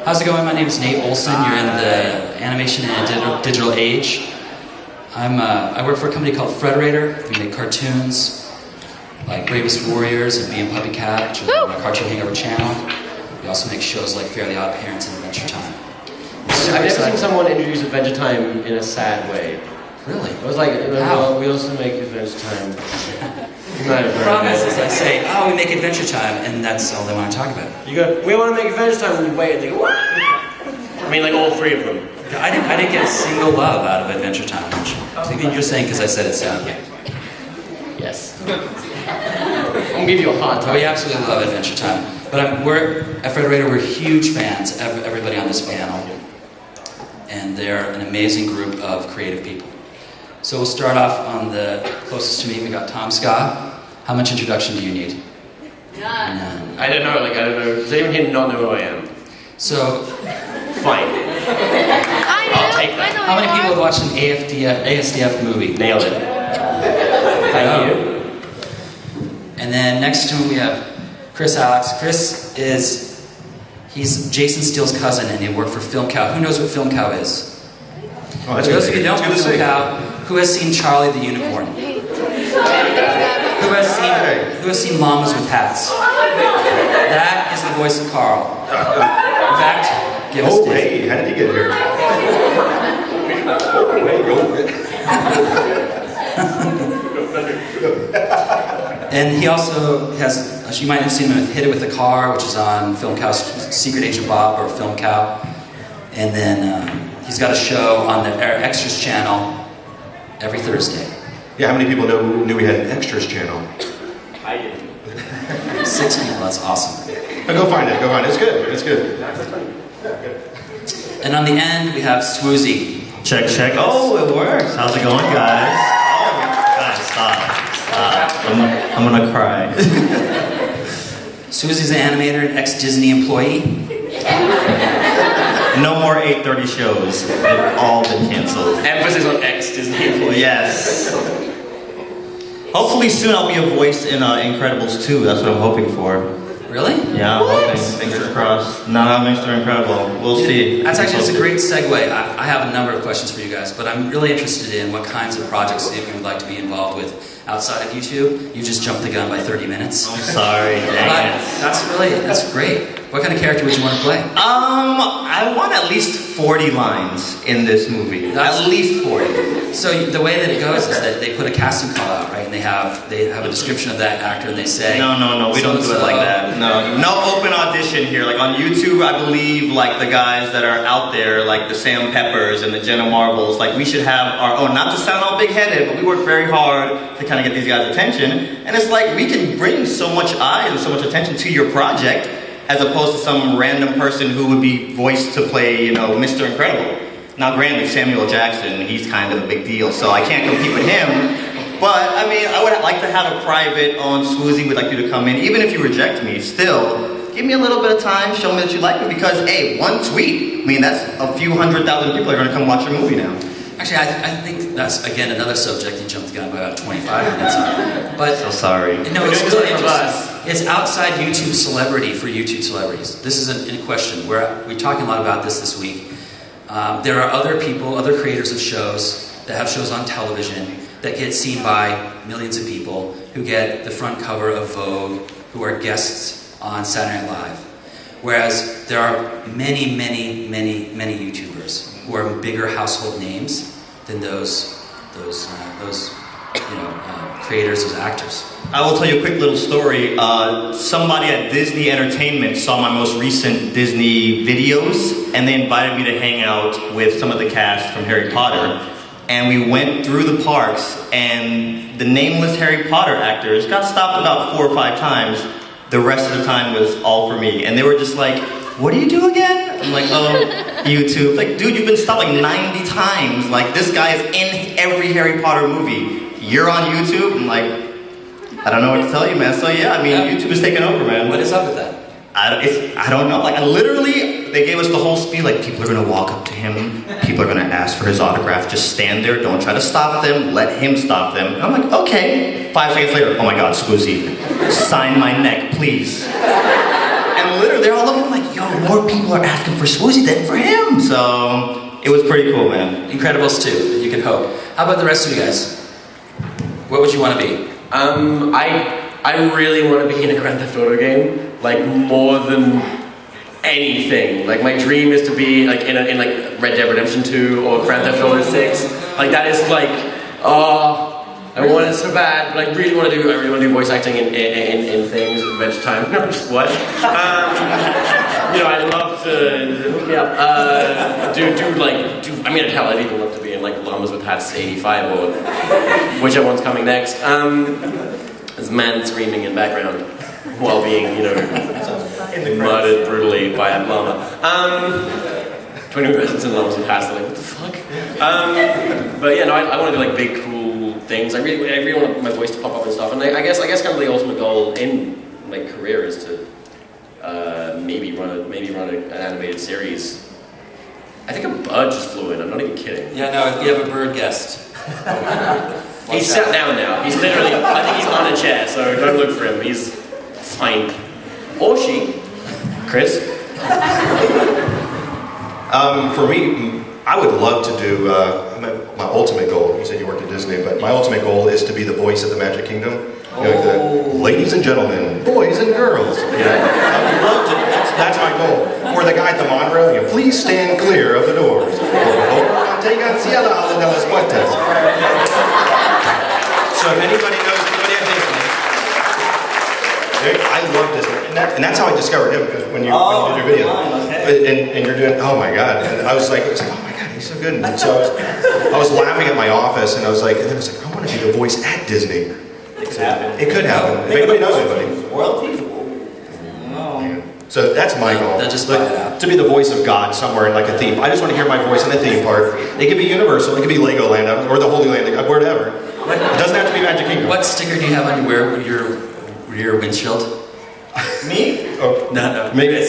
How's it going? My name is Nate Olson. You're in the animation and digital age. I work for a company called Frederator. We make cartoons like Bravest Warriors and Me and Puppy Cat, which is on our Cartoon Hangover channel. We also make shows like Fairly Odd Parents and Adventure Time. I've never seen someone introduce Adventure Time in a sad way. Really? It was like, well, we also make Adventure Time. The problem is I say, oh, we make Adventure Time, and that's all they want to talk about. You go, we want to make Adventure Time, and you wait, and they go, what? I mean, like all three of them. I didn't get a single love out of Adventure Time, which I think you're saying because I said it sounded like. Yes. I'll give you a hard time. We absolutely love Adventure Time. But we're at Frederator, we're huge fans, everybody on this panel. And they're an amazing group of creative people. So we'll start off on the closest to me. We got Tomska. How much introduction do you need? None. I don't know. Does anyone here not know who I am? So, fine. I'll take that. How many people have watched an ASDF movie? Nailed it. Thank you. And then next to him we have Chris Alex. Chris he's Jason Steele's cousin, and he worked for Film Cow. Who knows what Film Cow is? Oh, that's for those of you who don't know Film Cow, who has seen Charlie the Unicorn? Who has seen Llamas with Hats? That is the voice of Carl. In fact, give us hey, how did he get here? And he also has, you might have seen him with Hit It With a Car, which is on Film Cow's Secret Agent Bob or Film Cow. And then he's got a show on the Extras channel every Thursday. Yeah, how many people knew we had an Extras channel? I didn't. 6 people, that's awesome. Go find it, It's good, it's good. And on the end, we have Swoozi. Check. Oh, it works. How's it going, guys? Oh, guys, stop. I'm gonna cry. Swoozi's an animator and ex-Disney employee. No more 8:30 shows. They've all been canceled. Emphasis on ex-Disney employee. Yes. Hopefully soon I'll be a voice in Incredibles 2. That's what I'm hoping for. Really? Yeah, I'm hoping. Fingers crossed. No, Mr. Incredible. We'll see. That's a great segue. I have a number of questions for you guys, but I'm really interested in what kinds of projects you would like to be involved with outside of YouTube. You just jumped the gun by 30 minutes. I'm sorry, dang it. That's great. What kind of character would you want to play? I want at least 40 lines in this movie. At least 40. So the way that it goes is that they put a casting call out, right? And they have a description of that actor, and they say, No, we don't do it like that. No open audition here. Like on YouTube, I believe like the guys that are out there, like the Sam Peppers and the Jenna Marbles, like we should have our own. Not to sound all big-headed, but we work very hard to kind of get these guys' attention. And it's like we can bring so much eyes and so much attention to your project, as opposed to some random person who would be voiced to play, Mr. Incredible. Now, granted, Samuel Jackson, he's kind of a big deal, so I can't compete with him. But, I mean, I would like to have a private on Swoozi. Would like you to come in. Even if you reject me, still, give me a little bit of time, show me that you like me, because, hey, one tweet, I mean, that's a few 100,000 people are going to come watch your movie now. Actually, I think that's, again, another subject you jumped the gun by about 25 minutes on. But so sorry. No, it's really interesting. It's outside YouTube celebrity for YouTube celebrities. This is a question. We're talking a lot about this week. There are other people, other creators of shows that have shows on television that get seen by millions of people, who get the front cover of Vogue, who are guests on Saturday Night Live. Whereas there are many, many, many, many YouTubers who are bigger household names than those creators, those actors. I will tell you a quick little story. Somebody at Disney Entertainment saw my most recent Disney videos, and they invited me to hang out with some of the cast from Harry Potter. And we went through the parks, and the nameless Harry Potter actors got stopped about 4 or 5 times. The rest of the time was all for me. And they were just like, what do you do again? I'm like, oh, YouTube. Like, dude, you've been stopped like 90 times. Like, this guy is in every Harry Potter movie. You're on YouTube? I'm like, I don't know what to tell you, man. So yeah, I mean, YouTube is taking over, man. What is up with that? I don't know. Like, they gave us the whole spiel. Like, people are gonna walk up to him. People are gonna ask for his autograph. Just stand there. Don't try to stop them. Let him stop them. And I'm like, okay. 5 seconds later, oh my God, Swoozi, sign my neck, please. And literally, they're all looking like, yo, more people are asking for Swoozi than for him. So it was pretty cool, man. Incredibles 2, you can hope. How about the rest of you guys? What would you want to be? I really want to be in a Grand Theft Auto game, like more than anything. Like my dream is to be like in like Red Dead Redemption 2 or Grand Theft Auto 6. Like that is like, I want it so bad, but I really want to do voice acting in things. Adventure Time. What? You know, I'd love to hook me up. I mean, hell, I'd even love to be in like Llamas with Hats 85 or whichever one's coming next. There's a man screaming in background while being, you know, murdered brutally by a llama. 20 residents in Llamas with Hats, like, what the fuck? But yeah, no, I want to do like big, cool things. I really want my voice to pop up and stuff. And I guess kind of the ultimate goal in my career is to maybe run an animated series. I think a bird just flew in. I'm not even kidding. Yeah, no, you have a bird guest. He's sat down now. He's literally, I think he's on a chair, so don't look for him. He's fine. Or she. Chris? For me, I would love to do, my ultimate goal, you said you worked at Disney, but my ultimate goal is to be the voice of the Magic Kingdom. You know, like the ladies and gentlemen, boys and girls. Yeah. I would love to, that's my goal. Or the guy at the monorail, you know, please stand clear of the doors. So if anybody knows anybody at Disney, I love Disney, and that's how I discovered him, because when you did your video, and you're doing, oh my god, and I was like, oh my god, he's so good. And so I was laughing at my office, and I was like, I want to be the voice at Disney. It could happen. If anybody knows anybody. Royalties? So that's my goal. They'll just buy it out. To be the voice of God somewhere in like a theme. I just want to hear my voice in a theme park. It could be Universal, it could be Legoland, or the Holy Land, whatever. It doesn't have to be Magic Kingdom. What sticker do you have on your windshield? Me? Oh, No. maybe.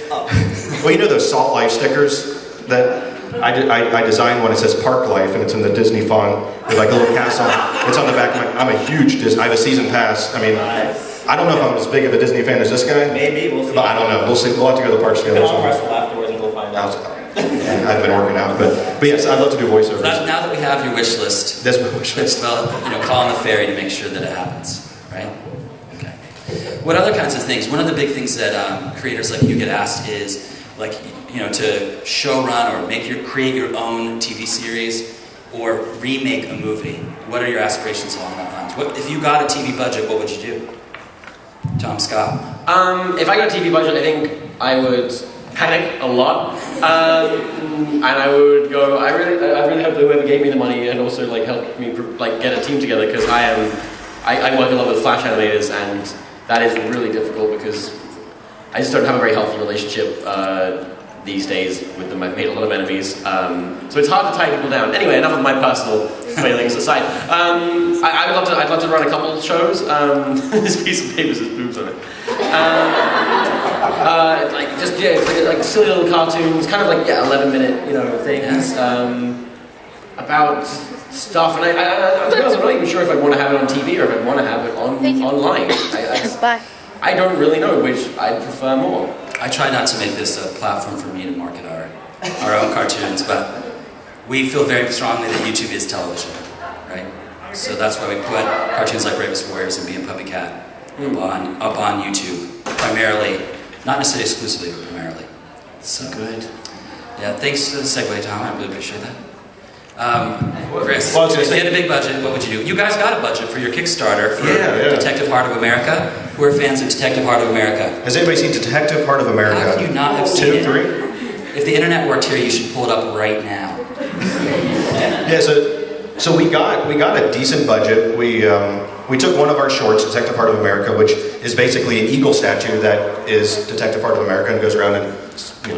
Well, you know those Salt Life stickers that I designed one. It says Park Life, and it's in the Disney font with like a little castle. It's on the back of my. I'm a huge Disney. I have a season pass. I mean, I don't know if I'm as big of a Disney fan as this guy. Maybe we'll see. But I don't know. We'll see. We'll have to go to the parks together. We can all wrestle afterwards and we'll find out. I've been working out, but yes, I'd love to do voiceovers. Now that we have your wish list, That's my wish list. well, call on the fairy to make sure that it happens, right? Okay. What other kinds of things? One of the big things that creators like you get asked is, like, to showrun or create your own TV series or remake a movie. What are your aspirations along that lines? If you got a TV budget, what would you do? Tomska. If I got a TV budget, I think I would panic a lot, and I would go. I really hope that whoever gave me the money and also like help me like get a team together, because I work a lot with Flash animators, and that is really difficult because I just don't have a very healthy relationship these days with them. I've made a lot of enemies, so it's hard to tie people down. Anyway, enough of my personal failings aside. I'd love to run a couple shows. This piece of paper says boobs on it. Like silly little cartoons, kind of like 11-minute things about stuff. And to be honest, I'm not even sure if I want to have it on TV or if I want to have it online. Bye. I don't really know which I prefer more. I try not to make this a platform for me to market our own cartoons, but we feel very strongly that YouTube is television, right? So that's why we put cartoons like Bravest Warriors and Be a Puppy Cat up on YouTube, primarily, not necessarily exclusively, but primarily. So good. Yeah, thanks for the segue, Tom. I really appreciate that. Chris, Well, I was gonna if you say- had a big budget, what would you do? You guys got a budget for your Kickstarter for Yeah. Detective Heart of America. We're fans of Detective Heart of America. Has anybody seen Detective Heart of America? How can you not have seen 2, it? 3? If the internet worked here, you should pull it up right now. Yeah, so we got a decent budget. We took one of our shorts, Detective Heart of America, which is basically an eagle statue that is Detective Heart of America and goes around and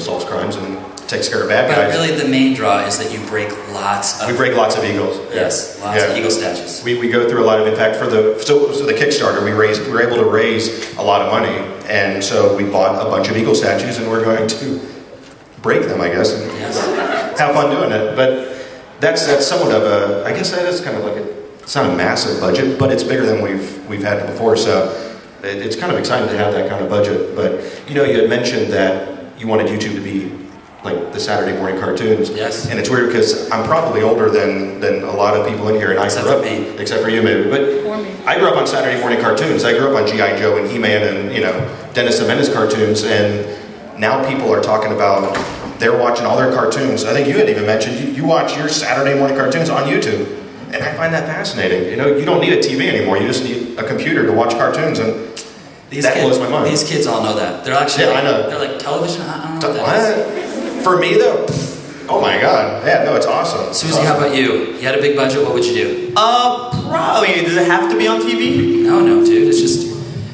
solves crimes and takes care of bad But guys. really, the main draw is that you break lots of... We break lots of eagles. Yes, lots of Yeah. eagle statues. We go through a lot of, in fact, for the Kickstarter, we were able to raise a lot of money, and so we bought a bunch of eagle statues, and we're going to break them, I guess, and Yes. have fun doing it. But that's somewhat of a, I guess that is kind of like it's not a massive budget, but it's bigger than we've had before. So it's kind of exciting to have that kind of budget. But you had mentioned that you wanted YouTube to be like the Saturday morning cartoons. Yes. And it's weird because I'm probably older than a lot of people in here, and I Except grew up, for me. except for you maybe, but I grew up on Saturday morning cartoons. I grew up on G.I. Joe and He-Man and, you know, Dennis the Menace cartoons, and now people are talking about they're watching all their cartoons. I think you had even mentioned you watch your Saturday morning cartoons on YouTube, and I find that fascinating. You know, you don't need a TV anymore. You just need a computer to watch cartoons, and that blows my mind. These kids all know that. They're actually, I know. They're like, television? I don't know what that is. For me though, oh my God, yeah, no, it's awesome. Swoozi, how about you? You had a big budget, what would you do? Probably. Does it have to be on TV? No, dude, it's just...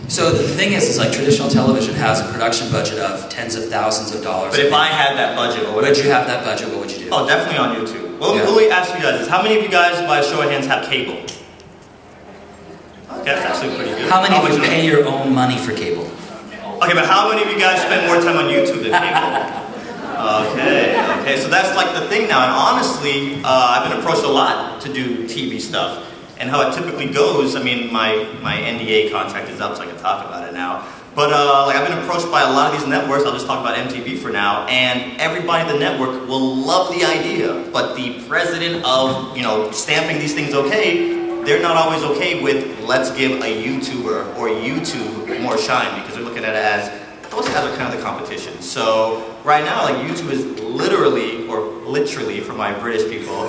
So the thing is like traditional television has a production budget of tens of thousands of dollars. But if I had that budget, what would you have that budget, what would you do? Oh, definitely on YouTube. Well, let me ask you guys this. How many of you guys, by a show of hands, have cable? Okay, that's actually pretty good. How many of you pay your own money for cable? Okay, but how many of you guys spend more time on YouTube than cable? Okay, so that's like the thing now, and honestly, I've been approached a lot to do TV stuff, and how it typically goes, I mean, my NDA contract is up, so I can talk about it now, but like I've been approached by a lot of these networks, I'll just talk about MTV for now, and everybody in the network will love the idea, but the president of, you know, stamping these things okay, they're not always okay with, let's give a YouTuber or YouTube more shine, because they're looking at it as, those guys are kind of the competition. So right now, like YouTube is literally, or literally for my British people,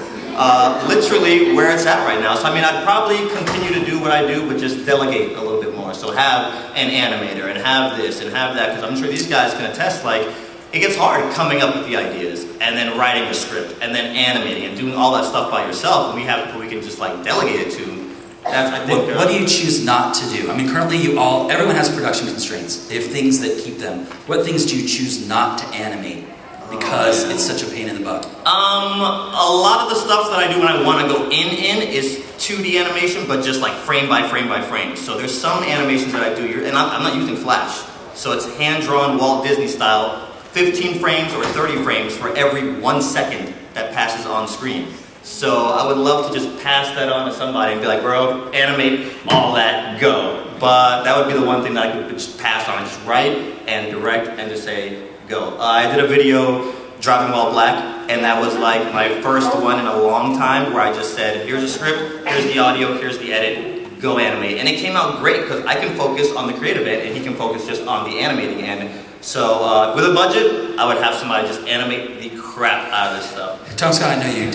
literally where it's at right now. So I mean, I'd probably continue to do what I do, but just delegate a little bit more. So have an animator and have this and have that, because I'm sure these guys can attest, like, it gets hard coming up with the ideas and then writing the script and then animating and doing all that stuff by yourself. And we have people we can just like delegate it to. That's, I think, what do you choose not to do? I mean, currently everyone has production constraints. They have things that keep them. What things do you choose not to animate because it's such a pain in the butt? A lot of the stuff that I do when I want to go in is 2D animation, but just like frame by frame by frame. So there's some animations that I do, and I'm not using Flash. So it's hand-drawn Walt Disney style, 15 frames or 30 frames for every 1 second that passes on screen. So I would love to just pass that on to somebody and be like, bro, animate all that, go. But that would be the one thing that I could just pass on, just write and direct and just say, go. I did a video, Driving While Black, and that was like my first one in a long time where I just said, here's a script, here's the audio, here's the edit, go animate. And it came out great because I can focus on the creative end and he can focus just on the animating end. So with a budget, I would have somebody just animate the crap out of this stuff. Tomska, I know you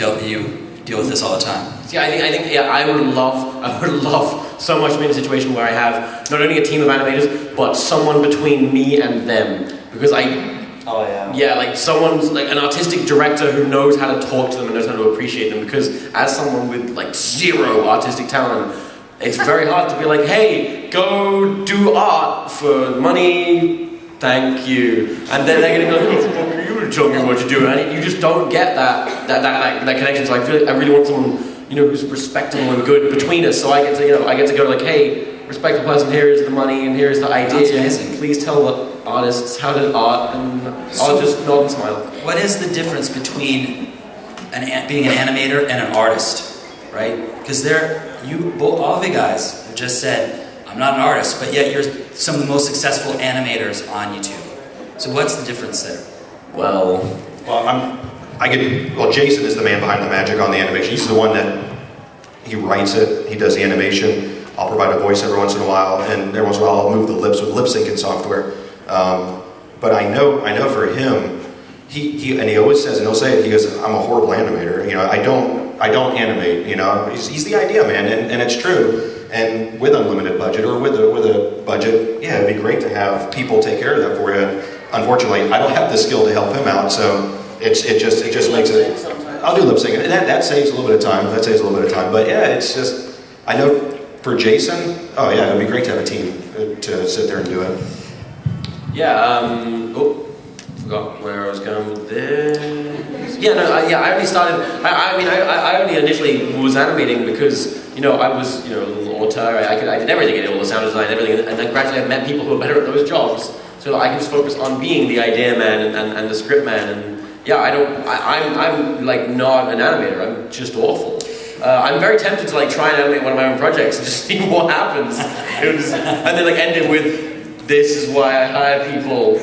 deal with this all the time. See, I think I would love so much to be in a situation where I have not only a team of animators, but someone between me and them. Because like someone's like an artistic director who knows how to talk to them and knows how to appreciate them. Because as someone with like zero artistic talent, it's very hard to be like, hey, go do art for money. Thank you. And then they're gonna go, oh, you would tell me what to do. And you just don't get that connection. So I feel like I really want someone, you know, who's respectable and good between us. So I get to go like, hey, respectable person, here is the money and here is the idea. That's amazing. Please tell the artists how to art, and I'll just nod and smile. What is the difference between being an animator and an artist, right? Because all of you guys have just said, I'm not an artist, but yet you're some of the most successful animators on YouTube. So what's the difference there? Well, Jason is the man behind the magic on the animation. He's the one that, he writes it, he does the animation. I'll provide a voice every once in a while, and every once in a while I'll move the lips with lip syncing software. But I know for him, he always says, and he'll say it, he goes, I'm a horrible animator. You know, I don't animate, you know. He's the idea man, and it's true. And with unlimited budget, or with a budget, yeah, it'd be great to have people take care of that for you. Unfortunately, I don't have the skill to help him out, so it just makes it. I'll do lip syncing, and that saves a little bit of time. But yeah, it's just, I know for Jason, oh yeah, it'd be great to have a team to sit there and do it. Yeah. Forgot where I was going with this. Yeah, no, I only started. I only initially was animating because, you know, I was, you know, a little auteur. I did everything. I did all the sound design, everything, and then gradually I met people who are better at those jobs, so that I can just focus on being the idea man and the script man. And yeah, I'm like not an animator. I'm just awful. I'm very tempted to like try and animate one of my own projects and just see what happens. And then like end it with this is why I hire people.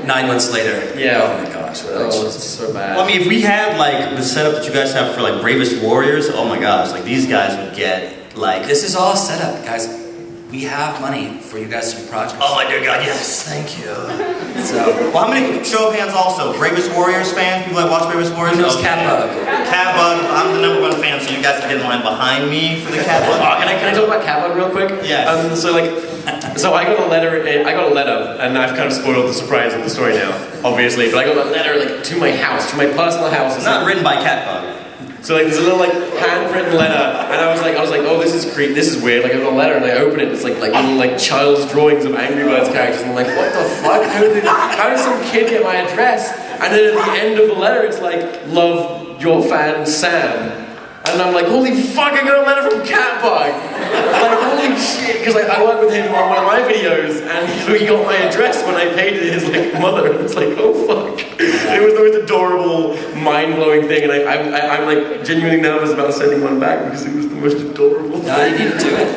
9 months later. Yeah. Oh my gosh. Oh, it's so bad. Well, I mean, if we had like the setup that you guys have for like Bravest Warriors, oh my gosh, like these guys would get like. This is all set up, guys. We have money for you guys to do projects. Oh my dear God, yes, thank you. So, Well, how many show of hands also? Bravest Warriors fans? People that watch Bravest Warriors? who knows Okay. Catbug? Catbug, I'm the #1 fan, so you guys can get in line behind me for the Catbug. Oh, can I talk about Catbug real quick? Yes. So I got a letter. And I've kind of spoiled the surprise of the story now, obviously. But I got a letter like to my house, to my personal house. It's not written by Catbug. So like there's a little like handwritten letter, and I was like, oh, this is weird. Like I got a letter, and I open it. It's like little like child's drawings of Angry Birds characters, and I'm like, what the fuck? How did some kid get my address? And then at the end of the letter, it's like, love your fan Sam. And I'm like, holy fuck, I got a letter from Catbug! Like, holy shit, because I work with him on one of my videos, and he got my address when I paid his like mother, and it's like, oh fuck. And it was the most adorable, mind-blowing thing, and I'm like genuinely nervous about sending one back because it was the most adorable. No, you need to do it.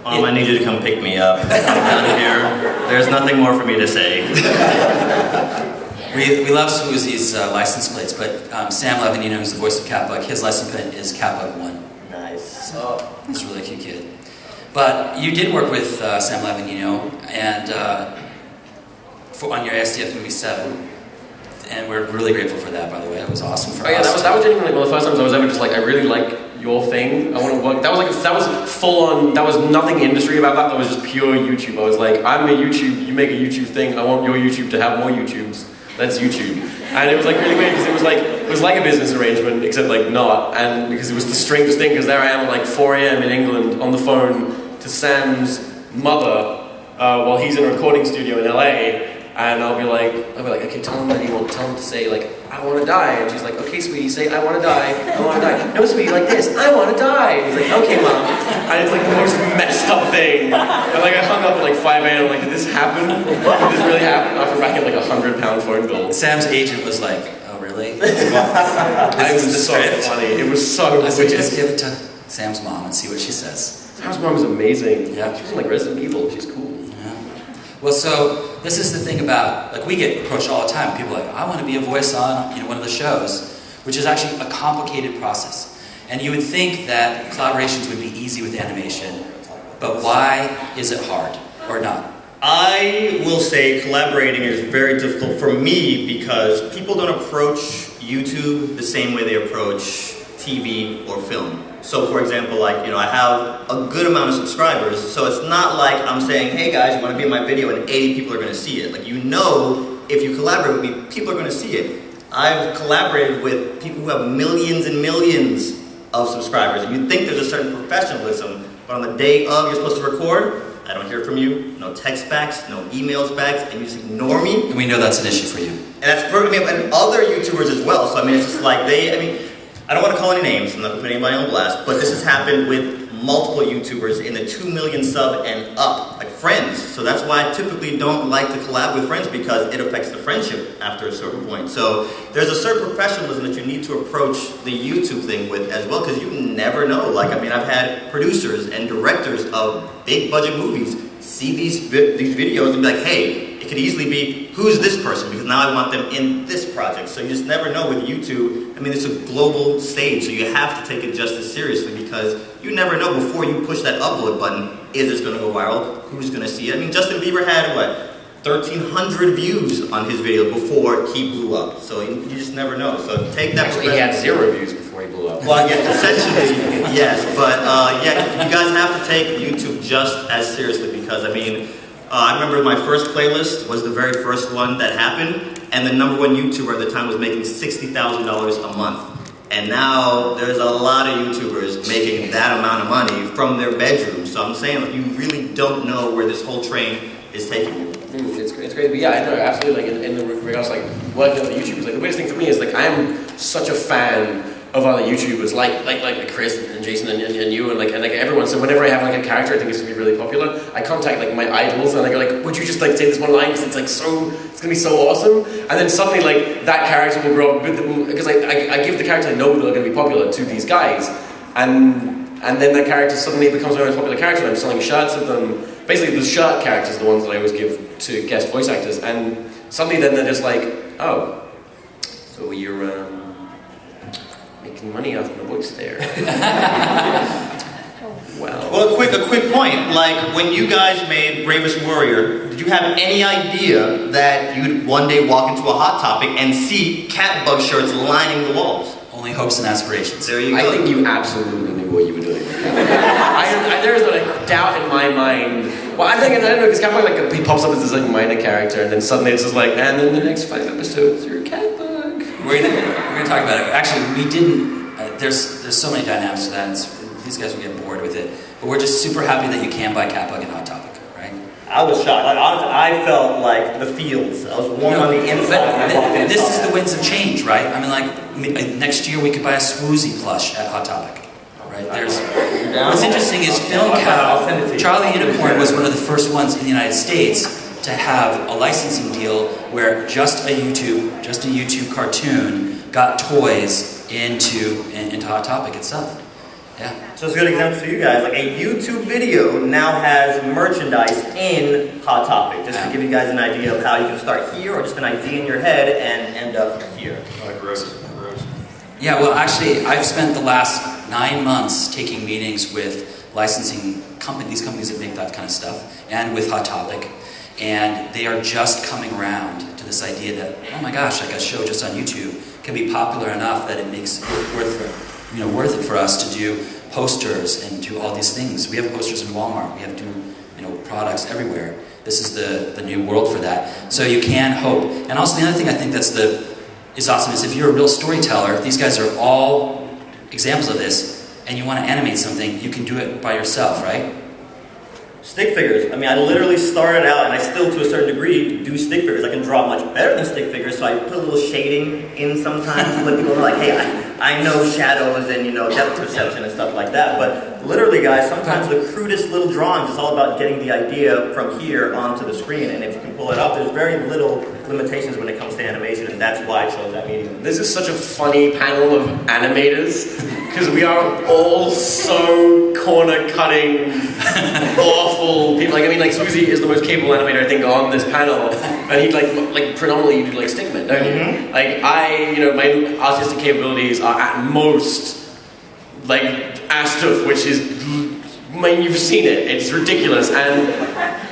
I need you to come pick me up. I'm down here. There's nothing more for me to say. We love Swoozi's license plates, but Sam Levinino, who's the voice of Catbug, his license plate is Catbug1. Nice. So, he's a really cute kid. But you did work with Sam Levinino and on your ASDF movie 7. And we're really grateful for that, by the way. It was awesome for us. Oh yeah, that was genuinely one of the first times I was ever just like, I really like your thing. I want to work. That was full on. That was nothing industry about that. That was just pure YouTube. I was like, I'm a YouTube. You make a YouTube thing. I want your YouTube to have more YouTubes. That's YouTube. And it was like really weird because it was like a business arrangement, except like not. And because it was the strangest thing, because there I am at like 4 a.m. in England on the phone to Sam's mother while he's in a recording studio in LA. And I'll be like, okay, tell him to say like, I want to die. And she's like, okay, sweetie, say I want to die. I want to die. No, sweetie, like this. I want to die. And he's like, okay, mom. And it's like the most messed up thing. And like I hung up at like 5 a.m. like, did this happen? Did this really happen? After racking like £100 phone bill. Sam's agent was like, oh really? It was so funny. It was so I said, weird. just give it to Sam's mom and see what she says. Sam's mom is amazing. Yeah. She was in like Resident Evil. She's cool. Yeah. Well, so this is the thing about, like, we get approached all the time. People are like, I want to be a voice on, one of the shows, which is actually a complicated process. And you would think that collaborations would be easy with animation, but why is it hard or not? I will say collaborating is very difficult for me because people don't approach YouTube the same way they approach TV or film. So for example, like, I have a good amount of subscribers, so it's not like I'm saying, hey guys, you want to be in my video and 80 people are going to see it. Like, if you collaborate with me, people are going to see it. I've collaborated with people who have millions and millions of subscribers, and you'd think there's a certain professionalism, but on the day of you're supposed to record, I don't hear from you, no text backs, no emails backs, and you just ignore me. And we know that's an issue for you. And that's for me, and other YouTubers as well. So it's just like I don't want to call any names, I'm not going to put anybody on blast, but this has happened with multiple YouTubers in the 2 million sub and up, like friends. So that's why I typically don't like to collab with friends, because it affects the friendship after a certain point. So there's a certain professionalism that you need to approach the YouTube thing with as well, because you never know. I've had producers and directors of big budget movies see these videos and be like, hey, it could easily be, who's this person? Because now I want them in this project. So you just never know with YouTube. It's a global stage, so you have to take it just as seriously, because you never know before you push that upload button, is this going to go viral? Who's going to see it? Justin Bieber had, 1,300 views on his video before he blew up. So you just never know. So take that. Actually, he had 0 views before he blew up. Well, yeah, essentially, yes. But you guys have to take YouTube just as seriously, because I remember my first playlist was the very first one that happened, and the #1 YouTuber at the time was making $60,000 a month. And now there's a lot of YouTubers making that amount of money from their bedroom. So I'm saying, you really don't know where this whole train is taking you. It's great, but yeah, I know, absolutely. In the regards working with YouTubers, the weirdest thing for me is I am such a fan of other YouTubers, like Chris and Jason and you and everyone. So whenever I have a character I think is gonna be really popular, I contact my idols and I go would you just say this one line, because it's gonna be so awesome. And then suddenly that character will grow up because I give the characters I know that are gonna be popular to these guys, and then that character suddenly becomes my most popular character. And I'm selling shirts of them, basically the shirt characters are the ones that I always give to guest voice actors, and suddenly then they're just like, oh, so you're making money off my voice there. Well, a quick point. Like, when you guys made Bravest Warrior, did you have any idea that you'd one day walk into a Hot Topic and see cat bug shirts lining the walls? Only hopes and aspirations. There you go. I think you absolutely knew what you were doing. There's not a doubt in my mind. Well, I don't know, because Catbug, like, he pops up as this like minor character, and then suddenly it's just like, and then the next 5 episodes, you're Catbug. We're gonna talk about it. Actually, we didn't. There's so many dynamics to that. These guys will get bored with it, but we're just super happy that you can buy Catbug and Hot Topic, right? I was shocked. Like, honestly, I felt like the feels. I was warm on the inside. This is the winds of change, right? I mean, like, next year we could buy a Swoozi plush at Hot Topic, right? What's interesting is Film Cow, Charlie Unicorn was one of the first ones in the United States to have a licensing deal where just a YouTube cartoon got toys into Hot Topic itself. Yeah. So it's a good example for you guys. Like, a YouTube video now has merchandise in Hot Topic, just to give you guys an idea of how you can start here, or just an idea in your head and end up here. Gross. Yeah, well, actually, I've spent the last 9 months taking meetings with licensing companies, that make that kind of stuff, and with Hot Topic, and they are just coming around to this idea that, oh my gosh, like a show just on YouTube can be popular enough that it makes it worth it for us to do posters and do all these things. We have posters in Walmart. We have to do products everywhere. This is the new world for that. So you can hope. And also the other thing I think is awesome is if you're a real storyteller, these guys are all examples of this, and you want to animate something, you can do it by yourself, right? Stick figures. I mean, I literally started out, and I still, to a certain degree, do stick figures. I can draw much better than stick figures, so I put a little shading in sometimes to let people know, like, hey, I know shadows and, depth perception and stuff like that. But literally, guys, sometimes the crudest little drawings, it's all about getting the idea from here onto the screen. And if you can pull it off, there's very little limitations when it comes to animation, and that's why I chose that medium. This is such a funny panel of animators, because we are all so corner-cutting, awful people. Like, I mean, like, Swoozi is the most capable animator, I think, on this panel, and he, like predominantly you do, like, stickmen, don't you? Mm-hmm. Like, my artistic capabilities are at most, like, Astuf, which is, I mean, you've seen it, it's ridiculous, and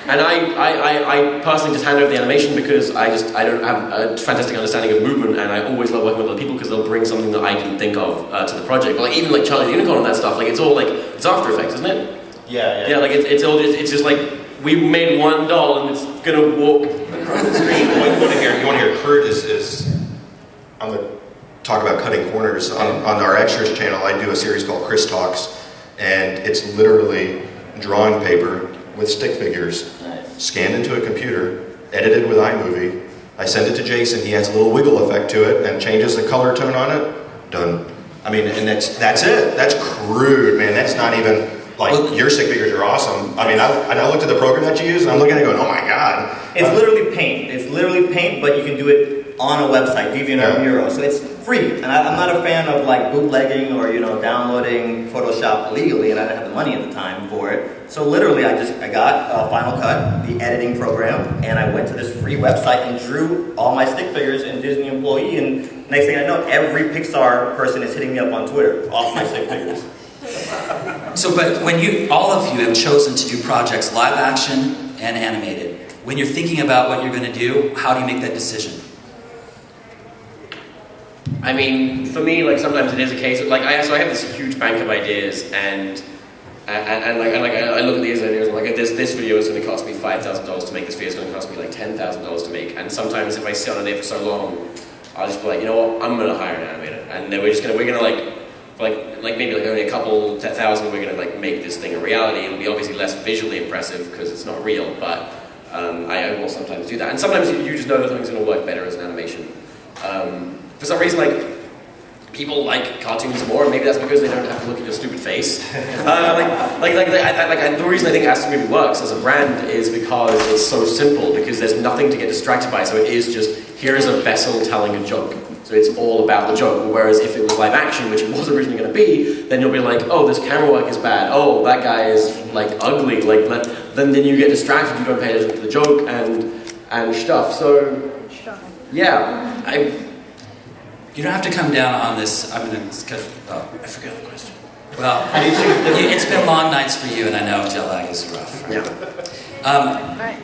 I personally just hand over the animation because I don't have a fantastic understanding of movement, and I always love working with other people because they'll bring something that I didn't think of to the project. But like, even like Charlie the Unicorn and that stuff, like, it's all like, it's After Effects, isn't it? Yeah. Yeah, like it's just like, we made one doll and it's gonna walk across the screen. What you want to hear Kurt is I'm going to talk about cutting corners. On our Extras channel, I do a series called Chris Talks, and it's literally drawing paper with stick figures, scanned into a computer, edited with iMovie. I send it to Jason, he adds a little wiggle effect to it and changes the color tone on it. Done. I mean, and that's it. That's crude, man. That's not even, like, your stick figures are awesome. I mean, I looked at the program that you use, and I'm looking at it going, oh my god. It's literally paint. It's literally paint, but you can do it on a website, DeviantArt Miro. So it's free. And I'm not a fan of like bootlegging or downloading Photoshop illegally, and I didn't have the money at the time for it. So literally, I got Final Cut, the editing program, and I went to this free website and drew all my stick figures in Disney Employee. And next thing I know, every Pixar person is hitting me up on Twitter off my stick figures. So, but when all of you have chosen to do projects live action and animated, when you're thinking about what you're going to do, how do you make that decision? I mean, for me, like, sometimes it is a case of, like, I have this huge bank of ideas, and I look at these ideas and like, this video is going to cost me $5,000 to make. This video is going to cost me like $10,000 to make. And sometimes if I sit on it for so long, I'll just be like, you know what, I'm going to hire an animator, and then we're gonna like maybe like only a couple thousand, we're going to like make this thing a reality. It'll be obviously less visually impressive because it's not real, but I will sometimes do that. And sometimes you just know that something's going to work better as an animation. For some reason, like, people like cartoons more, and maybe that's because they don't have to look at your stupid face. The reason I think Astro Movie works as a brand is because it's so simple, because there's nothing to get distracted by, so it is just, here is a vessel telling a joke. So it's all about the joke, whereas if it was live action, which it was originally going to be, then you'll be like, oh, this camera work is bad, oh, that guy is, like, ugly, like, then you get distracted, you don't pay attention to the joke and stuff. So, yeah, You don't have to come down on this. I'm going to. Oh, I forgot the question. Well, it's been long nights for you, and I know jet lag is rough. Right? Yeah.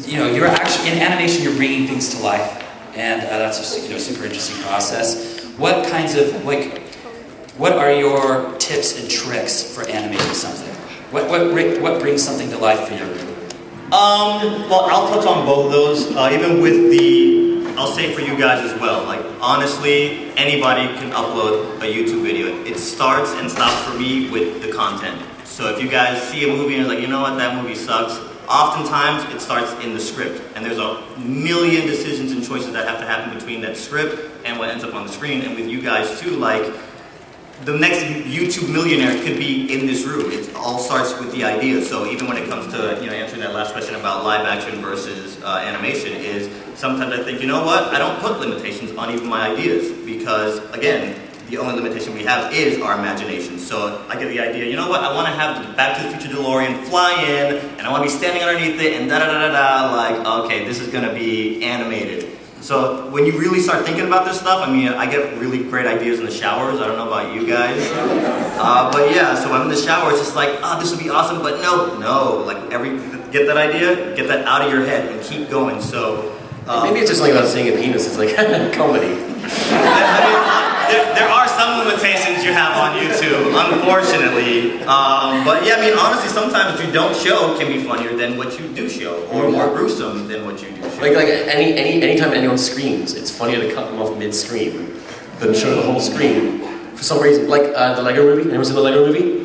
You know, you're actually in animation. You're bringing things to life, and that's a super interesting process. What kinds of what are your tips and tricks for animating something? What brings something to life for you? Well, I'll touch on both of those. Even with I'll say for you guys as well. Like honestly, anybody can upload a YouTube video. It starts and stops for me with the content. So if you guys see a movie and it's like, you know what, that movie sucks. Oftentimes it starts in the script, and there's a million decisions and choices that have to happen between that script and what ends up on the screen. And with you guys too, like the next YouTube millionaire could be in this room. It all starts with the idea. So even when it comes to answering that last question about live action versus animation, is sometimes I think, you know what, I don't put limitations on even my ideas, because again, the only limitation we have is our imagination. So I get the idea, you know what, I want to have the Back to the Future DeLorean fly in, and I want to be standing underneath it, and da-da-da-da-da, like, okay, this is going to be animated. So when you really start thinking about this stuff, I mean, I get really great ideas in the showers. I don't know about you guys. But yeah, so when I'm in the shower, it's just like, oh, this would be awesome, but no. Like, get that idea, get that out of your head, and keep going. So maybe it's just something about seeing a penis. It's like comedy. There are some limitations you have on YouTube, unfortunately. But yeah, I mean, honestly, sometimes what you don't show can be funnier than what you do show, or more gruesome than what you do show. Like anytime anyone screams, it's funnier to cut them off mid-scream than show the whole screen. For some reason, like the Lego Movie. Anyone seen the Lego Movie?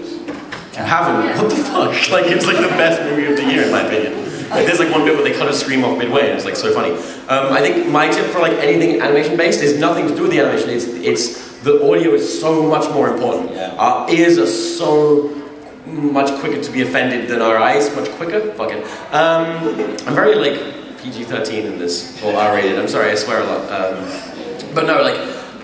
Haven't. What the fuck? Like, it's like the best movie of the year in my opinion. Like, there's like one bit where they cut a scream off midway, and it's like so funny. I think my tip for like anything animation based is nothing to do with the animation. It's the audio is so much more important. Yeah. Our ears are so much quicker to be offended than our eyes. Much quicker. Fuck it. I'm very like PG-13 in this, or R-rated. I'm sorry, I swear a lot. But no, like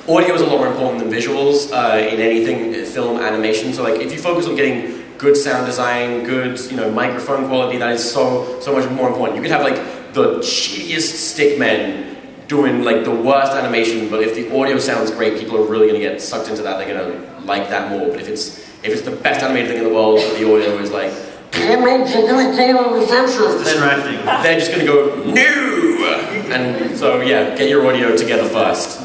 audio is a lot more important than visuals in anything, film, animation. So like if you focus on getting good sound design, good, microphone quality, that is so much more important. You could have like the shittiest stick men doing like the worst animation, but if the audio sounds great, people are really going to get sucked into that. They're going to like that more. But if it's the best animated thing in the world, but the audio is like distracting. They're just going to go no. And so yeah, get your audio together first.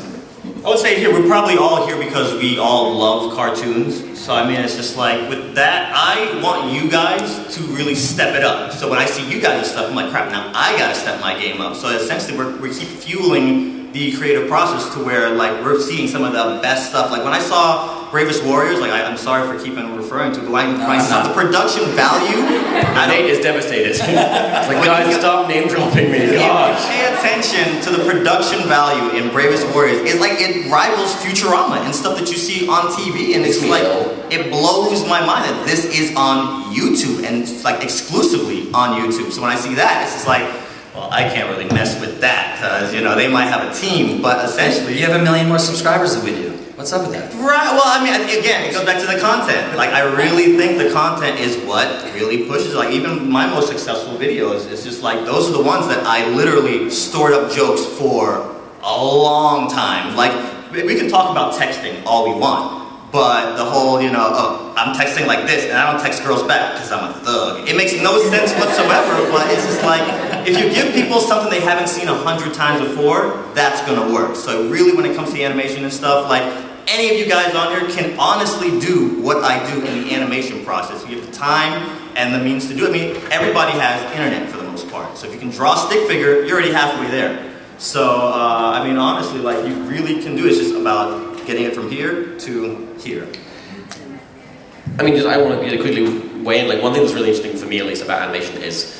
I would say here, we're probably all here because we all love cartoons. So I mean, it's just like, with that, I want you guys to really step it up. So when I see you guys stuff, I'm like, crap, now I gotta step my game up. So essentially, we keep fueling the creative process to where, like, we're seeing some of the best stuff. Like, when I saw Bravest Warriors, like, I'm sorry for keeping referring to, but when I saw the production value, Nate is devastated. It's like, guys, stop name dropping me. God. Pay attention to the production value in Bravest Warriors. It's like, it rivals Futurama and stuff that you see on TV, and it's like, it blows my mind that this is on YouTube, and it's like exclusively on YouTube. So when I see that, it's just like, well, I can't really mess with that, because, they might have a team, but essentially... You have 1 million more subscribers than we do. What's up with that? Right, well, I mean, again, it goes back to the content. Like, I really think the content is what really pushes. Like, even my most successful videos, it's just like, those are the ones that I literally stored up jokes for a long time. Like, we can talk about texting all we want, but the whole, I'm texting like this, and I don't text girls back because I'm a thug. It makes no sense whatsoever, but it's just like, if you give people something they haven't seen 100 times before, that's gonna work. So really, when it comes to the animation and stuff, like, any of you guys on here can honestly do what I do in the animation process. You have the time and the means to do it. I mean, everybody has internet for the most part. So if you can draw a stick figure, you're already halfway there. So, I mean, honestly, like, you really can do it. It's just about getting it from here to here. I mean, I want to quickly weigh in. Like, one thing that's really interesting for me, at least, about animation is,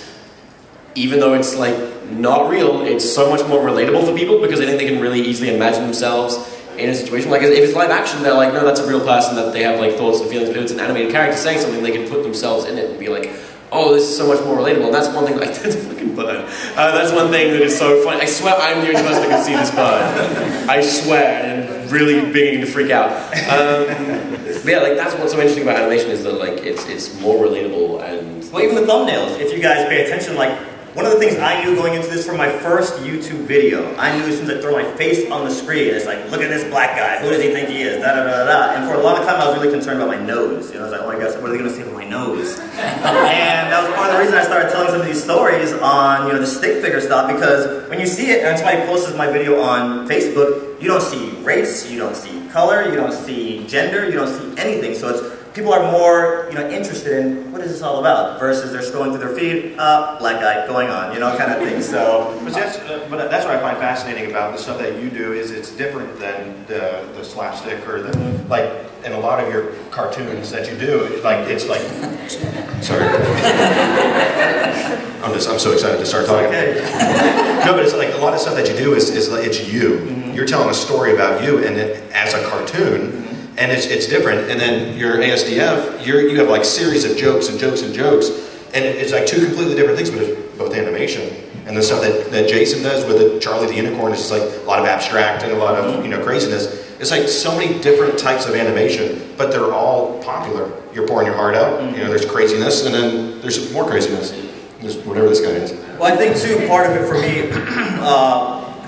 even though it's like not real, it's so much more relatable for people because I think they can really easily imagine themselves in a situation. Like, if it's live action, they're like, no, that's a real person that they have like thoughts and feelings. But if it's an animated character saying something, they can put themselves in it and be like, oh, this is so much more relatable. And that's one thing. Like, that's a fucking bird. That's one thing that is so funny. I swear, I'm the only person that can see this bird. I swear, and really beginning to freak out. But yeah, like, that's what's so interesting about animation is that like it's more relatable, and Well, even the thumbnails, if you guys pay attention, like, one of the things I knew going into this from my first YouTube video, I knew as soon as I throw my face on the screen, it's like, look at this black guy, who does he think he is, da da da da. And for a long time I was really concerned about my nose. You know, I was like, oh my gosh, what are they going to say about my nose? And that was part of the reason I started telling some of these stories on, you know, the stick figure stuff, because when you see it, and somebody posts my video on Facebook, you don't see race, you don't see color, you don't see gender, you don't see anything. So it's, people are more, you know, interested in what is this all about versus they're scrolling through their feed, black guy going on, you know, kind of thing. So, but that's what I find fascinating about the stuff that you do is it's different than the slapstick or the like in a lot of your cartoons that you do. Like it's like, sorry, I'm so excited to start talking. Okay. No, but it's like a lot of stuff that you do is like, it's you. Mm-hmm. You're telling a story about you, and as a cartoon. And it's different, and then your ASDF, you have like series of jokes and jokes and jokes, and it's like two completely different things, but it's both animation. And the stuff that Jason does with the Charlie the Unicorn is just like a lot of abstract and a lot of, you know, craziness. It's like so many different types of animation, but they're all popular. You're pouring your heart out, you know, there's craziness, and then there's more craziness. There's whatever this guy is. Well, I think too, part of it for me,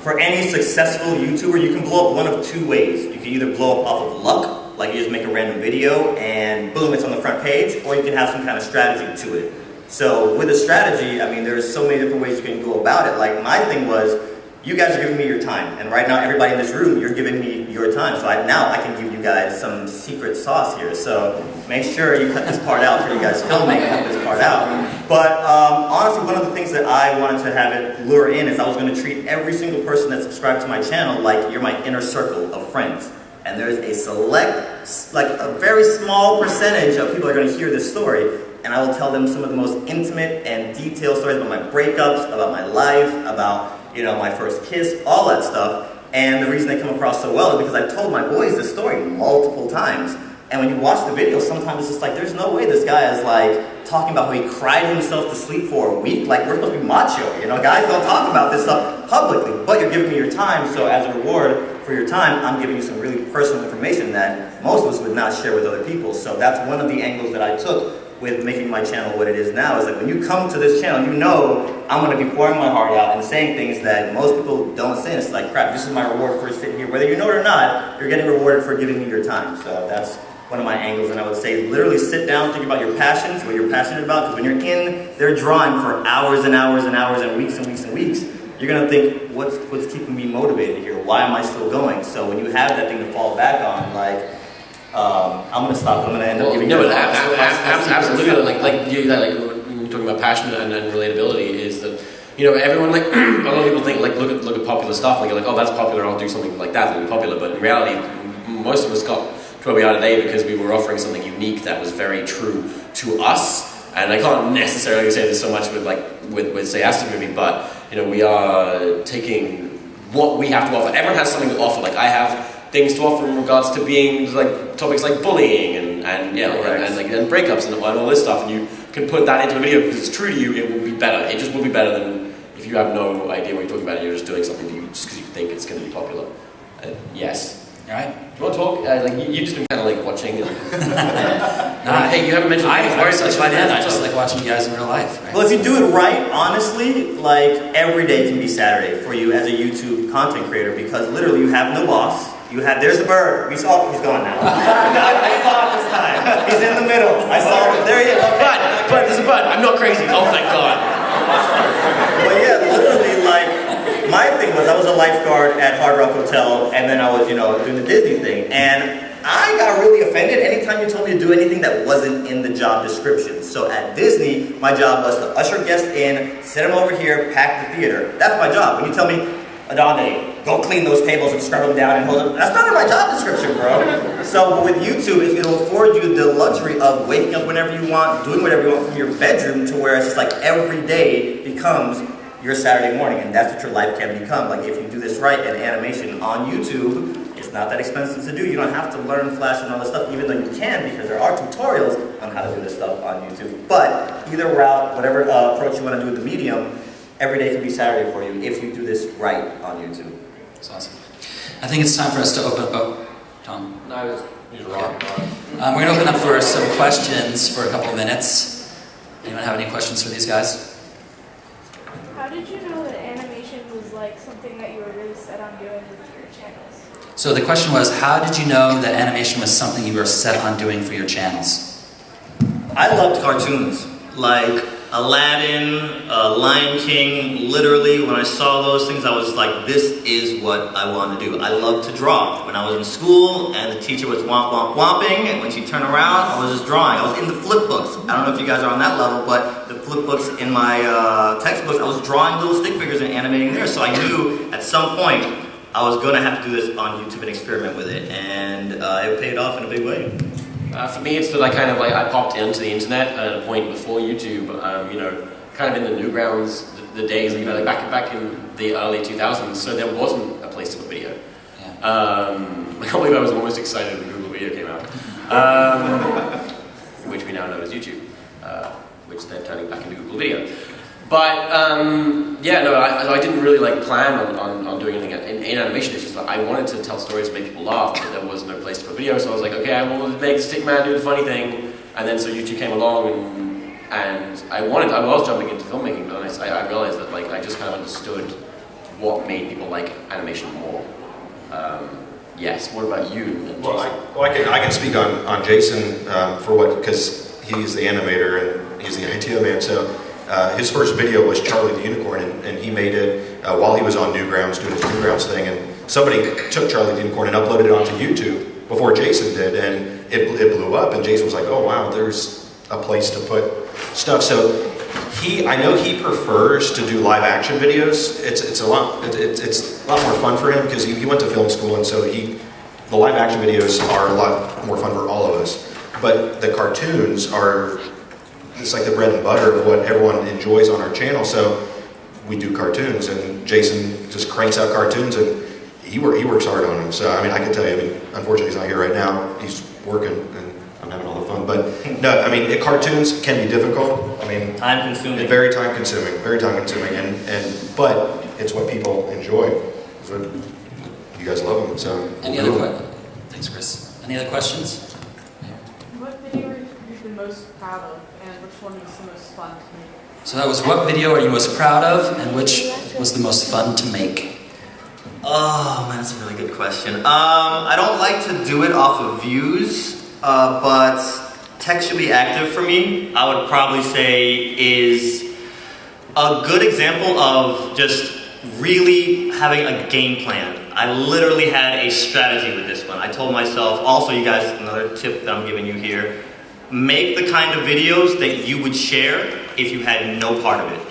for any successful YouTuber, you can blow up one of two ways. You can either blow up off of luck, like you just make a random video and boom, it's on the front page, or you can have some kind of strategy to it. So with a strategy, I mean, there's so many different ways you can go about it. Like my thing was, you guys are giving me your time, and right now everybody in this room, you're giving me your time. So now I can give you guys some secret sauce here. So make sure you cut this part out for you guys filming, cut this part out. But honestly, one of the things that I wanted to have it lure in is I was going to treat every single person that subscribed to my channel like you're my inner circle of friends. And there's a select, like a very small percentage of people are going to hear this story, and I will tell them some of the most intimate and detailed stories about my breakups, about my life, about, you know, my first kiss, all that stuff. And the reason they come across so well is because I told my boys this story multiple times. And when you watch the video, sometimes it's just like, there's no way this guy is like talking about how he cried himself to sleep for a week. Like, we're supposed to be macho, you know? Guys don't talk about this stuff publicly, but you're giving me your time, so as a reward for your time, I'm giving you some really personal information that most of us would not share with other people. So that's one of the angles that I took with making my channel what it is now, is that when you come to this channel, you know I'm going to be pouring my heart out and saying things that most people don't say. And it's like, crap, this is my reward for sitting here. Whether you know it or not, you're getting rewarded for giving me your time. So that's one of my angles, and I would say literally sit down, think about your passions, what you're passionate about, because when you're in there drawing for hours and hours and hours and weeks and weeks and weeks, you're going to think, what's keeping me motivated here? Why am I still going? So when you have that thing to fall back on, like, I'm going to stop, I'm going to end up giving you absolutely. Like you're talking about passion and relatability is that, you know, everyone, like, a lot of people think, like, look at popular stuff, like, you're like, oh, that's popular, I'll do something like that, that'll be popular, but in reality, most of us got to where we are today because we were offering something unique that was very true to us. And I can't necessarily say this so much with say Aston Movie, but, you know, we are taking what we have to offer. Everyone has something to offer. Like, I have things to offer in regards to being like topics like bullying and breakups and all this stuff, and you can put that into a video because it's true to you. It will be better. It just will be better than if you have no idea what you're talking about and you're just doing something just because you think it's going to be popular. Yes. All right. Do you want to talk? You've just been kind of like watching. Hey, you haven't mentioned. I just like watching you guys in real life. Right? Well, if you do it right, honestly, like every day can be Saturday for you as a YouTube content creator, because literally you have no boss. There's the bird. He's gone now. I saw it this time. He's in the middle. I saw him. There he is. Okay. But there's a but. I'm not crazy. Oh, thank God. But yeah, literally, like, my thing was I was a lifeguard at Hard Rock Hotel, and then I was, you know, doing the Disney thing. And I got really offended anytime you told me to do anything that wasn't in the job description. So at Disney, my job was to usher guests in, sit them over here, pack the theater. That's my job. When you tell me, Adonde, go clean those tables and scrub them down and hold them, that's not in my job description, bro. So with YouTube, it'll afford you the luxury of waking up whenever you want, doing whatever you want from your bedroom, to where it's just like every day becomes your Saturday morning, and that's what your life can become. Like, if you do this right in animation on YouTube, it's not that expensive to do. You don't have to learn Flash and all this stuff, even though you can, because there are tutorials on how to do this stuff on YouTube. But either route, whatever approach you want to do with the medium, every day can be Saturday for you if you do this right on YouTube. That's awesome. I think it's time for us to open up. Tom? No, you're wrong. We're going to open up for some questions for a couple of minutes. Anyone have any questions for these guys? How did you know that animation was like something that you were really set on doing with your channels? So the question was, how did you know that animation was something you were set on doing for your channels? I loved cartoons, like Aladdin, Lion King. Literally, when I saw those things, I was like, this is what I want to do. I love to draw. When I was in school and the teacher was womp womp whomping, and when she turned around, I was just drawing. I was in the flip books. I don't know if you guys are on that level, but the flip books in my textbooks, I was drawing little stick figures and animating there. So I knew at some point I was going to have to do this on YouTube and experiment with it, and it paid off in a big way. For me, it's that I popped into the internet at a point before YouTube, kind of in the Newgrounds, the days, like back in the early 2000s, so there wasn't a place to put video. Yeah. I can't believe I was almost excited when Google Video came out, which we now know as YouTube, which they're turning back into Google Video. But I didn't really plan on doing anything in animation. It's just that I wanted to tell stories and make people laugh, but there was no place to put video. So I was like, okay, I will make Stickman do the funny thing. And then so YouTube came along, and I was jumping into filmmaking, but then I realized that I just kind of understood what made people like animation more. Yes. What about you, Jason? Well, I can speak on Jason because he's the animator and he's the idea man. So. His first video was Charlie the Unicorn, and he made it while he was on Newgrounds doing his Newgrounds thing. And somebody took Charlie the Unicorn and uploaded it onto YouTube before Jason did, and it blew up. And Jason was like, "Oh wow, there's a place to put stuff." So I know he prefers to do live action videos. It's a lot more fun for him because he went to film school, and so the live action videos are a lot more fun for all of us. But the cartoons are. It's like the bread and butter of what everyone enjoys on our channel. So we do cartoons, and Jason just cranks out cartoons, and he works hard on them. So I mean, I can tell you. I mean, unfortunately, he's not here right now. He's working, and I'm having all the fun. But no, I mean, cartoons can be difficult. I mean, time consuming, very time consuming, but it's what people enjoy. It's what you guys love them. So Any other questions? Thanks, Chris. Any other questions? What video are you the most proud of, and which one was the most fun to make? So that was, what video are you most proud of, and which was the most fun to make? Oh man, that's a really good question. I don't like to do it off of views, but textually active for me, I would probably say is a good example of just really having a game plan. I literally had a strategy with this one. I told myself, also you guys, another tip that I'm giving you here, make the kind of videos that you would share if you had no part of it.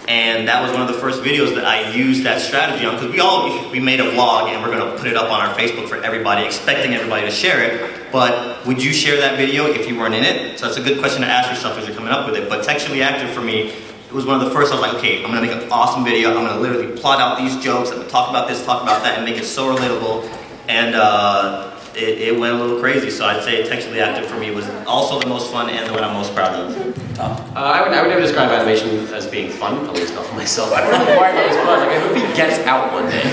And that was one of the first videos that I used that strategy on, because we made a vlog and we're going to put it up on our Facebook for everybody, expecting everybody to share it. But would you share that video if you weren't in it? So that's a good question to ask yourself as you're coming up with it. But textually active for me, it was one of the first. I was like, okay, I'm going to make an awesome video. I'm going to literally plot out these jokes. I'm going to talk about this, talk about that, and make it so relatable. And it went a little crazy. So I'd say textually active for me was also the most fun and the one I'm most proud of. Tom? I would never describe animation as being fun, at least not for myself. I don't know why it was fun. I hope he gets out one day.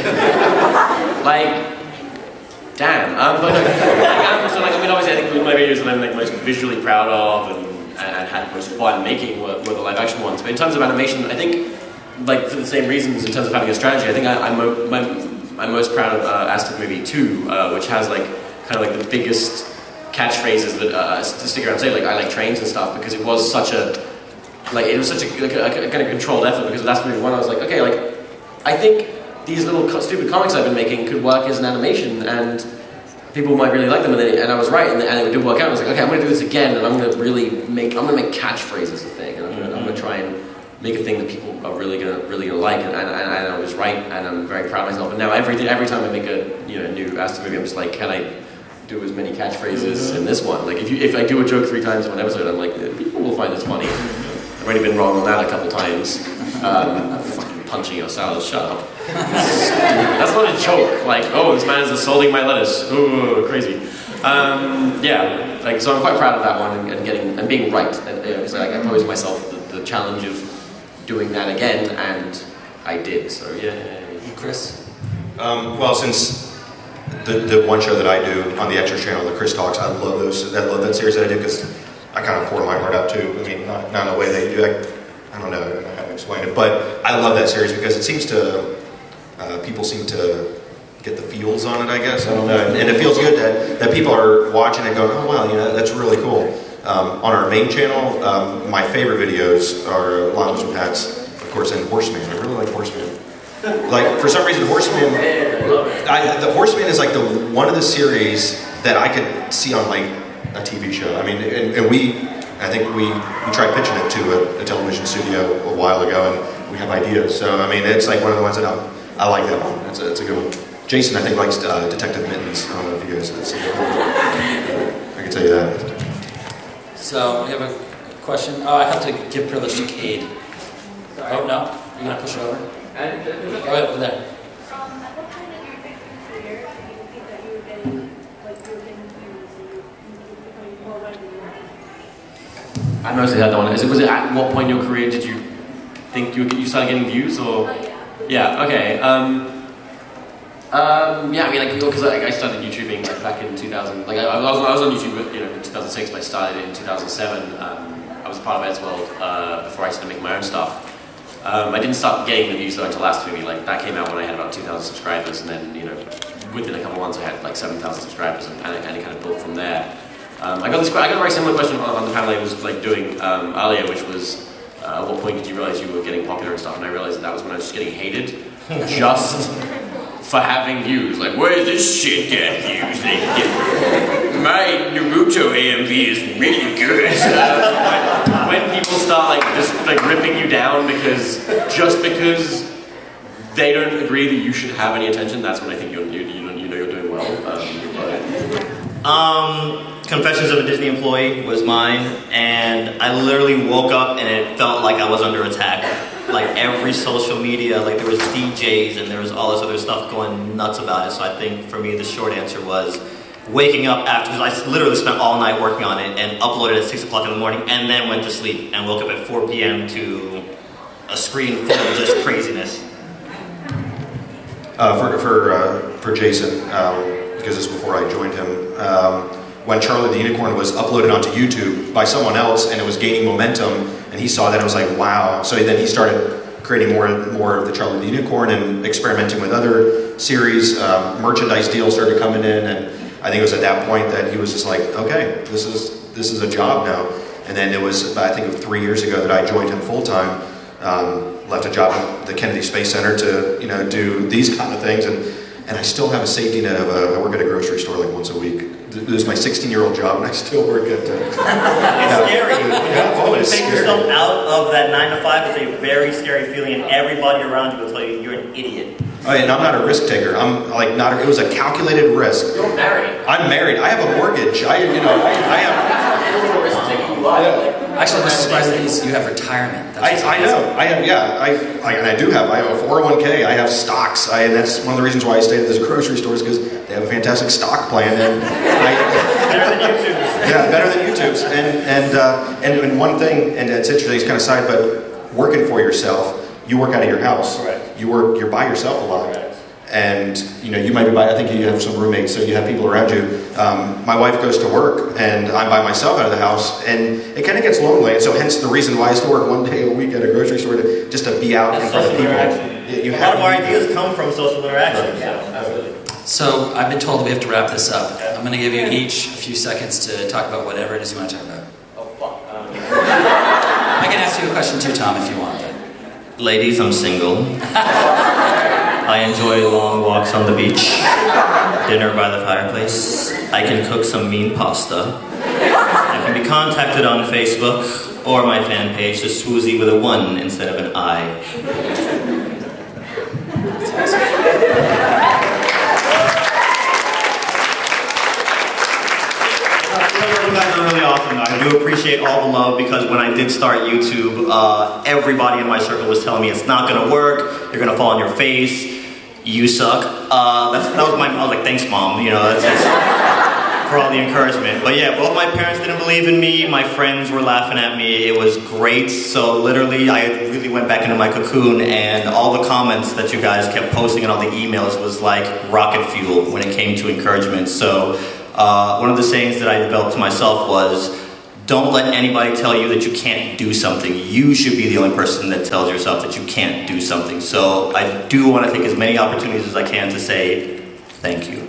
Damn. Obviously I think my videos that I'm most visually proud of and had most fun making were the live action ones. But in terms of animation, I think, for the same reasons in terms of having a strategy, I think I'm most proud of Aztec Movie 2, which has the biggest catchphrases that to stick around and say, I like trains and stuff, because it was such a kind of controlled effort. Because with Aztec Movie 1 I was like, okay, I think these little stupid comics I've been making could work as an animation, and people might really like them, and I was right, and it did work out. I was like, okay, I'm going to do this again, and I'm going to make catchphrases a thing, and I'm going to try and make a thing that people are really gonna like, and I was right, and I'm very proud of myself. And now every time I make a new Aztec movie, I'm just like, can I do as many catchphrases in this one? If I do a joke 3 times in one episode, I'm like, people will find this funny. I've already been wrong on that a couple times. Fucking punching your salad, shut up. That's not a joke. This man is assaulting my lettuce. Ooh, crazy. So I'm quite proud of that one and being right. Because I posed myself the challenge of doing that again, and I did. So yeah. Chris? Well, since the one show that I do on the Extras channel, the Chris Talks, I love that series that I do, because I kind of pour my heart out too. I mean, not in the way they do. I don't know how to explain it, but I love that series because it seems to people seem to get the feels on it. I guess I don't know, and it feels good that people are watching and going, oh wow, that's really cool. On our main channel, my favorite videos are Llamas with Hats, of course, and Horseman. I really like Horseman. Like for some reason, Horseman. The Horseman is like one of the series that I could see on like a TV show. I mean, and I think we tried pitching it to a television studio a while ago, and we have ideas. So I mean, it's like one of the ones that I like that one. It's a good one. Jason, I think, likes Detective Mittens. I don't know if you guys have seen it. I can tell you that. So we have a question. Oh, I have to give privilege to Cade. Oh no, you're gonna push it over. Go ahead, over there. At what point in your career did you think that you were getting views and you were becoming more widely known? I mostly had that one. Was it at what point in your career did you think you started getting views, or? Yeah. Okay. Yeah, I mean, like, because I started YouTubing like back in 2000. Like, I was on YouTube, in 2006, but I started in 2007. I was part of Ed's World before I started making my own stuff. I didn't start getting the views though until last movie. Like, that came out when I had about 2,000 subscribers, and then within a couple of months I had like 7,000 subscribers, and it kind of built from there. I got a very similar question on the panel I was like doing earlier, which was, at what point did you realize you were getting popular and stuff? And I realized that was when I was just getting hated, just for having views. Like, where does this shit get views? My Naruto AMV is really good. When people start like just like ripping you down because they don't agree that you should have any attention, that's when I think you're doing well. Confessions of a Disney Employee was mine, and I literally woke up and it felt like I was under attack. Like every social media, like there was DJs and there was all this other stuff going nuts about it. So I think for me the short answer was waking up after, because I literally spent all night working on it and uploaded at 6 o'clock in the morning and then went to sleep and woke up at 4 p.m. to a screen full of just craziness. For Jason, because this was before I joined him, when Charlie the Unicorn was uploaded onto YouTube by someone else and it was gaining momentum, and he saw that, it was like, wow. So then he started creating more of the Charlie the Unicorn and experimenting with other series. Merchandise deals started coming in, and I think it was at that point that he was just like, okay, this is a job now. And then it was, I think, 3 years ago that I joined him full time. Left a job at the Kennedy Space Center to do these kind of things, and I still have a safety net of I work at a grocery store like once a week. This is my 16-year-old job, and I still work at. It's scary. When you take yourself out of that 9 to 5, it's a very scary feeling, and everybody around you will tell you you're an idiot. Oh, and I'm not a risk taker. I'm like not. It was a calculated risk. You're married. I'm married. I have a mortgage. I have. Actually, I'm surprised that you have retirement. I know. I have. Yeah. I do have. I have a 401k. I have stocks. And that's one of the reasons why I stayed at this grocery store, is because they have a fantastic stock plan. And Better than YouTube's. Yeah, better than YouTube's. And one thing, and it's interesting, it's kind of side, but working for yourself, you work out of your house. Right. You're by yourself a lot. Right. And you might be by, I think you have some roommates, so you have people around you. My wife goes to work, and I'm by myself out of the house, and it kind of gets lonely. And so hence the reason why I still work one day a week at a grocery store, just to be out in front of people. A lot of our ideas come from social interaction. Right. Yeah, absolutely. So I've been told that we have to wrap this up. I'm going to give you each a few seconds to talk about whatever it is you want to talk about. Oh fuck. I can ask you a question too, Tom, if you want. Ladies, I'm single. I enjoy long walks on the beach, dinner by the fireplace. I can cook some mean pasta. I can be contacted on Facebook or my fan page, the Swoozi with a 1 instead of an I. You guys are really awesome. I do appreciate all the love, because when I did start YouTube, everybody in my circle was telling me it's not going to work, you're going to fall on your face, you suck. I was like, thanks mom, that's for all the encouragement. But yeah, both my parents didn't believe in me, my friends were laughing at me, it was great. So literally, I really went back into my cocoon, and all the comments that you guys kept posting and all the emails was like rocket fuel when it came to encouragement. So one of the sayings that I developed to myself was, don't let anybody tell you that you can't do something. You should be the only person that tells yourself that you can't do something. So I do want to take as many opportunities as I can to say thank you.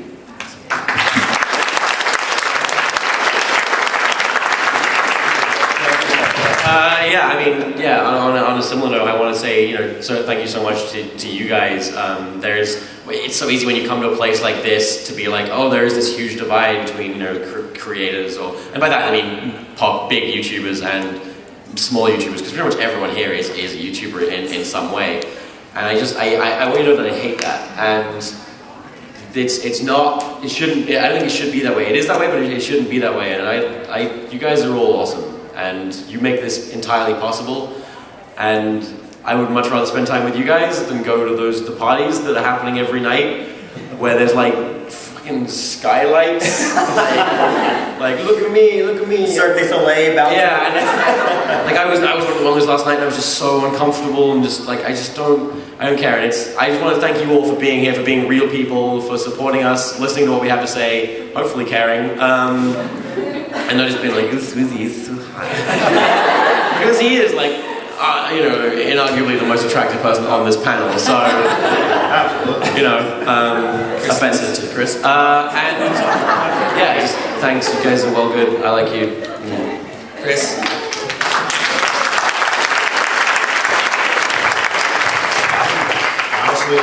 Yeah, I mean, yeah, on a similar note, I want to say, so thank you so much to you guys. It's so easy when you come to a place like this to be like, oh, there is this huge divide between, creators, and by that I mean big YouTubers and small YouTubers, because pretty much everyone here is a YouTuber in some way. And I want you to know that I hate that. And it's not, it shouldn't, I don't think it should be that way. It is that way, but it shouldn't be that way. And you guys are all awesome. And you make this entirely possible, and I would much rather spend time with you guys than go to the parties that are happening every night, where there's like fucking skylights, like look at me. Cirque du Soleil, bouncing. Yeah, and like I was one of the ones last night, and I was just so uncomfortable, and just like I don't care. And I just want to thank you all for being here, for being real people, for supporting us, listening to what we have to say, hopefully caring. And not just being like, Swoozi is so high. Because he is like, inarguably the most attractive person on this panel, so, offensive to Chris. And, yeah, just thanks, you guys are well good, I like you. Chris? Honestly,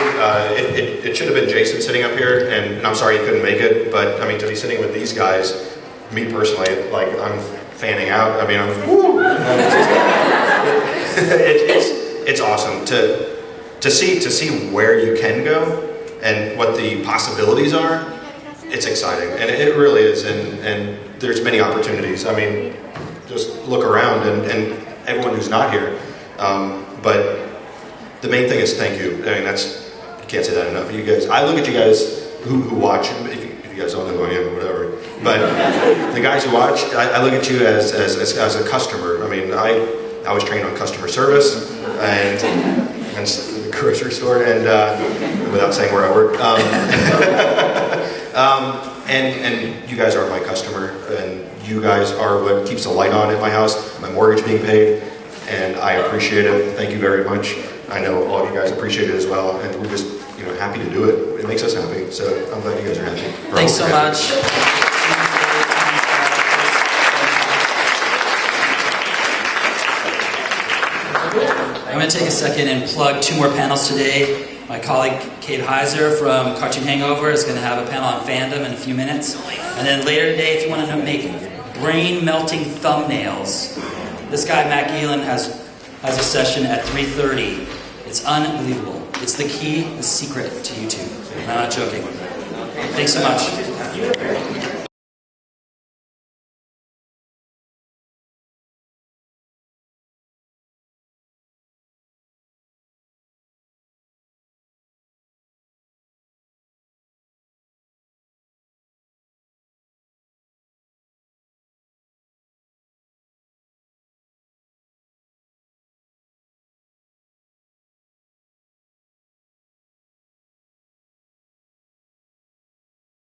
it should have been Jason sitting up here, and I'm sorry he couldn't make it, but, I mean, to be sitting with these guys, me personally, like, I'm fanning out. I mean, it's awesome to see where you can go and what the possibilities are. It's exciting, and it really is. And there's many opportunities. I mean, just look around and everyone who's not here. But the main thing is thank you. I mean, you can't say that enough. You guys, I look at you guys who watch. If you guys don't know who I am or whatever, but the guys who watch, I look at you as a customer. I mean, I was trained on customer service and the grocery store, and without saying where I work, and you guys are my customer, and you guys are what keeps the light on at my house, my mortgage being paid, and I appreciate it. Thank you very much. I know all of you guys appreciate it as well, and we're just happy to do it. It makes us happy, so I'm glad you guys are happy. Thanks so much. I'm going to take a second and plug 2 more panels today. My colleague Kate Heiser from Cartoon Hangover is going to have a panel on fandom in a few minutes. And then later today, if you want to make brain-melting thumbnails, this guy, Matt Geelan, has a session at 3:30. It's unbelievable. It's the key, the secret to YouTube. I'm not joking. Thanks so much.